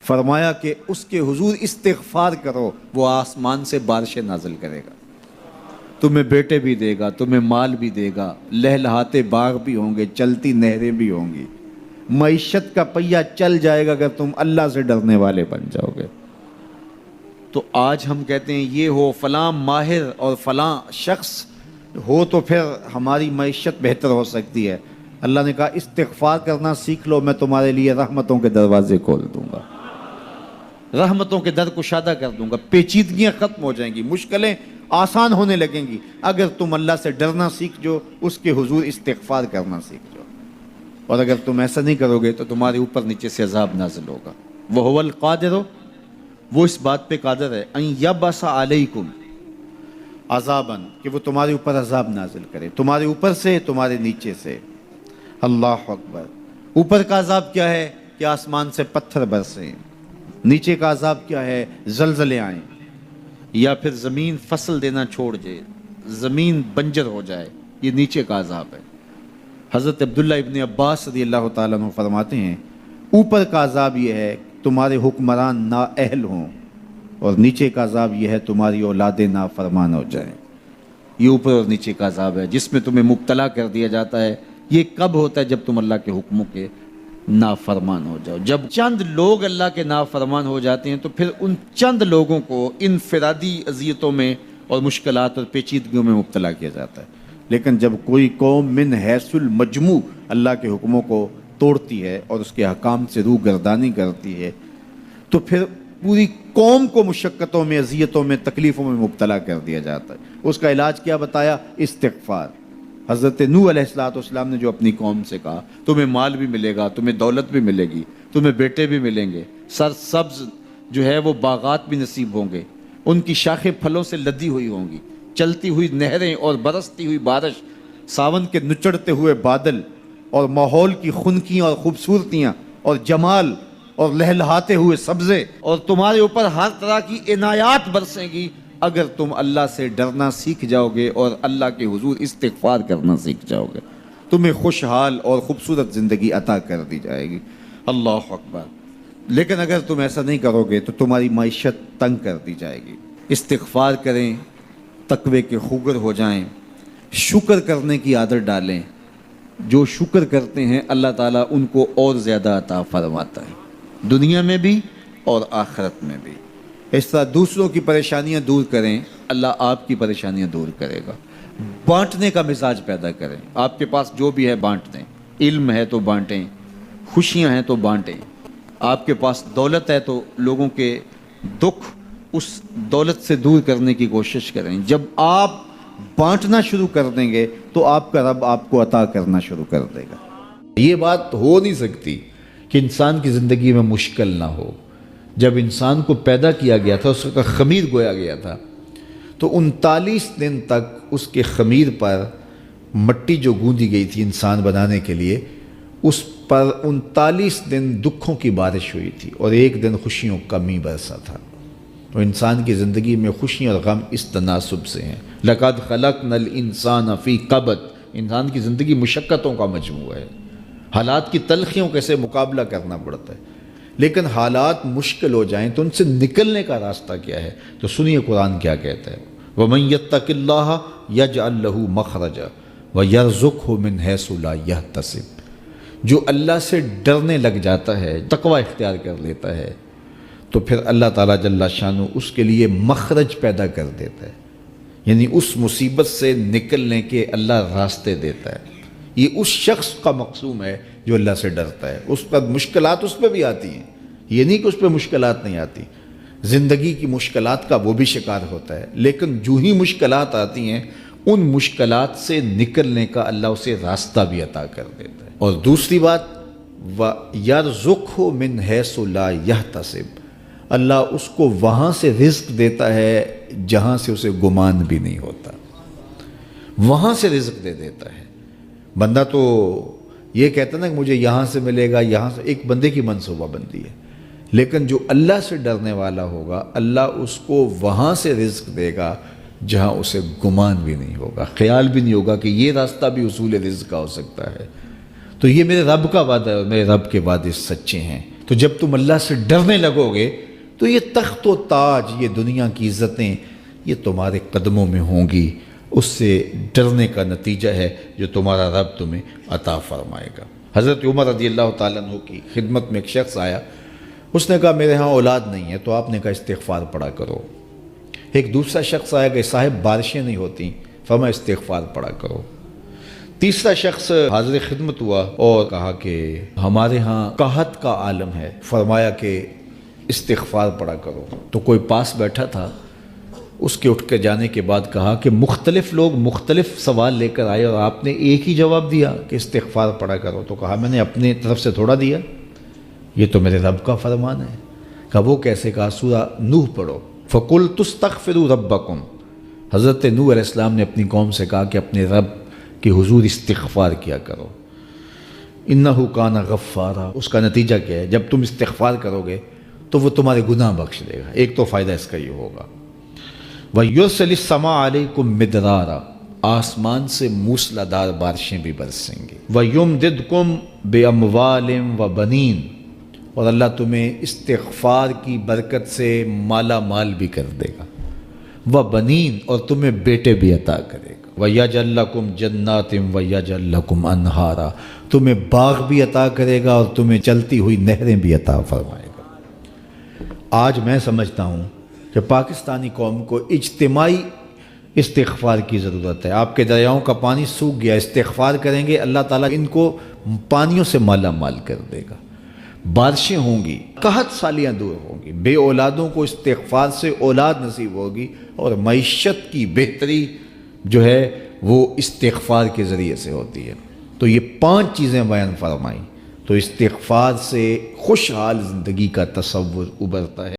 فرمایا کہ اس کے حضور استغفار کرو، وہ آسمان سے بارشیں نازل کرے گا، تمہیں بیٹے بھی دے گا، تمہیں مال بھی دے گا، لہلہاتے باغ بھی ہوں گے، چلتی نہریں بھی ہوں گی، معیشت کا پہیہ چل جائے گا اگر تم اللہ سے ڈرنے والے بن جاؤ گے۔ تو آج ہم کہتے ہیں یہ ہو فلاں ماہر اور فلاں شخص ہو تو پھر ہماری معیشت بہتر ہو سکتی ہے۔ اللہ نے کہا استغفار کرنا سیکھ لو، میں تمہارے لیے رحمتوں کے دروازے کھول دوں گا، رحمتوں کے در کشادہ کر دوں گا، پیچیدگیاں ختم ہو جائیں گی، مشکلیں آسان ہونے لگیں گی اگر تم اللہ سے ڈرنا سیکھ جو، اس کے حضور استغفار کرنا سیکھ جو۔ اور اگر تم ایسا نہیں کرو گے تو تمہارے اوپر نیچے سے عذاب نازل ہوگا۔ وَهُوَ الْقَادِرُ، وہ اس بات پہ قادر ہے، ان یبعث علیکم عذاباً، کہ وہ تمہارے اوپر عذاب نازل کرے، تمہارے اوپر سے، تمہارے نیچے سے۔ اللہ اکبر۔ اوپر کا عذاب کیا ہے کہ آسمان سے پتھر برسیں، نیچے کا عذاب کیا ہے زلزلے آئیں، یا پھر زمین فصل دینا چھوڑ جائے، زمین بنجر ہو جائے، یہ نیچے کا عذاب ہے۔ حضرت عبداللہ ابن عباس رضی اللہ تعالیٰ عنہ فرماتے ہیں اوپر کا عذاب یہ ہے تمہارے حکمران نااہل ہوں، اور نیچے کا عذاب یہ ہے تمہاری اولادیں نافرمان ہو جائیں۔ یہ اوپر اور نیچے کا عذاب ہے جس میں تمہیں مبتلا کر دیا جاتا ہے۔ یہ کب ہوتا ہے؟ جب تم اللہ کے حکموں کے نافرمان ہو جاؤ۔ جب چند لوگ اللہ کے نافرمان ہو جاتے ہیں تو پھر ان چند لوگوں کو انفرادی اذیتوں میں اور مشکلات اور پیچیدگیوں میں مبتلا کیا جاتا ہے۔ لیکن جب کوئی قوم من حیث المجموع اللہ کے حکموں کو توڑتی ہے اور اس کے حکام سے روح گردانی کرتی ہے تو پھر پوری قوم کو مشقتوں میں، اذیتوں میں، تکلیفوں میں مبتلا کر دیا جاتا ہے۔ اس کا علاج کیا بتایا؟ استغفار۔ حضرت نوح علیہ السلام نے جو اپنی قوم سے کہا تمہیں مال بھی ملے گا، تمہیں دولت بھی ملے گی، تمہیں بیٹے بھی ملیں گے، سرسبز جو ہے وہ باغات بھی نصیب ہوں گے، ان کی شاخیں پھلوں سے لدی ہوئی ہوں گی، چلتی ہوئی نہریں اور برستی ہوئی بارش، ساون کے نچڑتے ہوئے بادل، اور ماحول کی خنکیاں اور خوبصورتیاں اور جمال اور لہلہاتے ہوئے سبزے، اور تمہارے اوپر ہر طرح کی عنایات برسیں گی اگر تم اللہ سے ڈرنا سیکھ جاؤ گے اور اللہ کے حضور استغفار کرنا سیکھ جاؤ گے، تمہیں خوشحال اور خوبصورت زندگی عطا کر دی جائے گی۔ اللہ اکبر۔ لیکن اگر تم ایسا نہیں کرو گے تو تمہاری معیشت تنگ کر دی جائے گی۔ استغفار کریں، تقوی کے خوگر ہو جائیں، شکر کرنے کی عادت ڈالیں۔ جو شکر کرتے ہیں اللہ تعالیٰ ان کو اور زیادہ عطا فرماتا ہے، دنیا میں بھی اور آخرت میں بھی۔ اس طرح دوسروں کی پریشانیاں دور کریں، اللہ آپ کی پریشانیاں دور کرے گا۔ بانٹنے کا مزاج پیدا کریں، آپ کے پاس جو بھی ہے بانٹ دیں، علم ہے تو بانٹیں، خوشیاں ہیں تو بانٹیں، آپ کے پاس دولت ہے تو لوگوں کے دکھ اس دولت سے دور کرنے کی کوشش کریں۔ جب آپ بانٹنا شروع کر دیں گے تو آپ کا رب آپ کو عطا کرنا شروع کر دے گا۔ یہ بات ہو نہیں سکتی کہ انسان کی زندگی میں مشکل نہ ہو۔ جب انسان کو پیدا کیا گیا تھا، اس کا خمیر گویا گیا تھا، تو 39 دن تک اس کے خمیر پر مٹی جو گوندی گئی تھی انسان بنانے کے لیے، اس پر 39 دن دکھوں کی بارش ہوئی تھی اور ایک دن خوشیوں کا می برسا تھا۔ تو انسان کی زندگی میں خوشیاں اور غم اس تناسب سے ہیں۔ لَقَدْ خَلَقْنَا الْإِنسَانَ فِي قَبْضٍ، انسان کی زندگی مشقتوں کا مجموعہ ہے، حالات کی تلخیوں کے سے مقابلہ کرنا پڑتا ہے۔ لیکن حالات مشکل ہو جائیں تو ان سے نکلنے کا راستہ کیا ہے؟ تو سنیے قرآن کیا کہتا ہے، وَمَن يَتَّقِ اللَّهَ يَجْعَلْ لَهُ مَخْرَجًا وَيَرْزُقْهُ مِنْ حَيْثُ لَا يَحْتَسِبُ۔ جو اللہ سے ڈرنے لگ جاتا ہے، تقوی اختیار کر لیتا ہے، تو پھر اللہ تعالیٰ جل شانہ اس کے لیے مخرج پیدا کر دیتا ہے، یعنی اس مصیبت سے نکلنے کے اللہ راستے دیتا ہے۔ یہ اس شخص کا مقصوم ہے جو اللہ سے ڈرتا ہے۔ اس پر مشکلات اس پہ بھی آتی ہیں، یہ نہیں کہ اس پہ مشکلات نہیں آتی، زندگی کی مشکلات کا وہ بھی شکار ہوتا ہے، لیکن جو ہی مشکلات آتی ہیں ان مشکلات سے نکلنے کا اللہ اسے راستہ بھی عطا کر دیتا ہے۔ اور دوسری بات، وَيَرْزُقْهُ مِنْ حَيْثُ لَا يَحْتَسِبُ، اللہ اس کو وہاں سے رزق دیتا ہے جہاں سے اسے گمان بھی نہیں ہوتا، وہاں سے رزق دے دیتا ہے۔ بندہ تو یہ کہتا نا کہ مجھے یہاں سے ملے گا، یہاں سے، ایک بندے کی منصوبہ بندی ہے، لیکن جو اللہ سے ڈرنے والا ہوگا اللہ اس کو وہاں سے رزق دے گا جہاں اسے گمان بھی نہیں ہوگا، خیال بھی نہیں ہوگا کہ یہ راستہ بھی حصول رزق کا ہو سکتا ہے۔ تو یہ میرے رب کا وعدہ ہے اور میرے رب کے وعدے سچے ہیں۔ تو جب تم اللہ سے ڈرنے لگو گے تو یہ تخت و تاج، یہ دنیا کی عزتیں، یہ تمہارے قدموں میں ہوں گی۔ اس سے ڈرنے کا نتیجہ ہے جو تمہارا رب تمہیں عطا فرمائے گا۔ حضرت عمر رضی اللہ تعالیٰ عنہ کی خدمت میں ایک شخص آیا، اس نے کہا میرے ہاں اولاد نہیں ہے، تو آپ نے کہا استغفار پڑھا کرو۔ ایک دوسرا شخص آیا کہ صاحب بارشیں نہیں ہوتی، فرمایا استغفار پڑھا کرو۔ تیسرا شخص حاضر خدمت ہوا اور کہا کہ ہمارے ہاں قحط کا عالم ہے، فرمایا کہ استغفار پڑھا کرو۔ تو کوئی پاس بیٹھا تھا، اس کے اٹھ کے جانے کے بعد کہا کہ مختلف لوگ مختلف سوال لے کر آئے اور آپ نے ایک ہی جواب دیا کہ استغفار پڑھا کرو۔ تو کہا میں نے اپنی طرف سے تھوڑا دیا، یہ تو میرے رب کا فرمان ہے۔ کہا وہ کیسے؟ کہا سورہ نوح پڑھو، فَقُلْتُ اسْتَغْفِرُوا رَبَّكُمْ۔ حضرت نوح علیہ السلام نے اپنی قوم سے کہا کہ اپنے رب کے حضور استغفار کیا کرو، اِنَّهُ كَانَ غَفَّارًا۔ اس کا نتیجہ کیا ہے؟ جب تم استغفار کرو گے تو وہ تمہارے گناہ بخش دے گا۔ ایک تو فائدہ اس کا یہ ہوگا، وَيُرْسِلِ السَّمَاءَ عَلَيْكُمْ مِدْرَارًا، آسمان سے موسلادھار بارشیں بھی برسیں گی، وَيُمْدِدْكُمْ بِأَمْوَالٍ وَبَنِينَ، اور اللہ تمہیں استغفار کی برکت سے مالا مال بھی کر دے گا، وَبَنِينَ، اور تمہیں بیٹے بھی عطا کرے گا، وَيَجْعَلْ لَكُمْ جَنَّاتٍ وَيَجْعَلْ لَكُمْ أَنْهَارًا، تمہیں باغ بھی عطا کرے گا اور تمہیں چلتی ہوئی نہریں بھی عطا فرمائے گا۔ آج میں سمجھتا ہوں کہ پاکستانی قوم کو اجتماعی استغفار کی ضرورت ہے۔ آپ کے دریاؤں کا پانی سوکھ گیا، استغفار کریں گے اللہ تعالیٰ ان کو پانیوں سے مالا مال کر دے گا، بارشیں ہوں گی، قحط سالیاں دور ہوں گی، بے اولادوں کو استغفار سے اولاد نصیب ہوگی، اور معیشت کی بہتری جو ہے وہ استغفار کے ذریعے سے ہوتی ہے۔ تو یہ 5 چیزیں بیان فرمائیں، تو استغفار سے خوشحال زندگی کا تصور ابھرتا ہے۔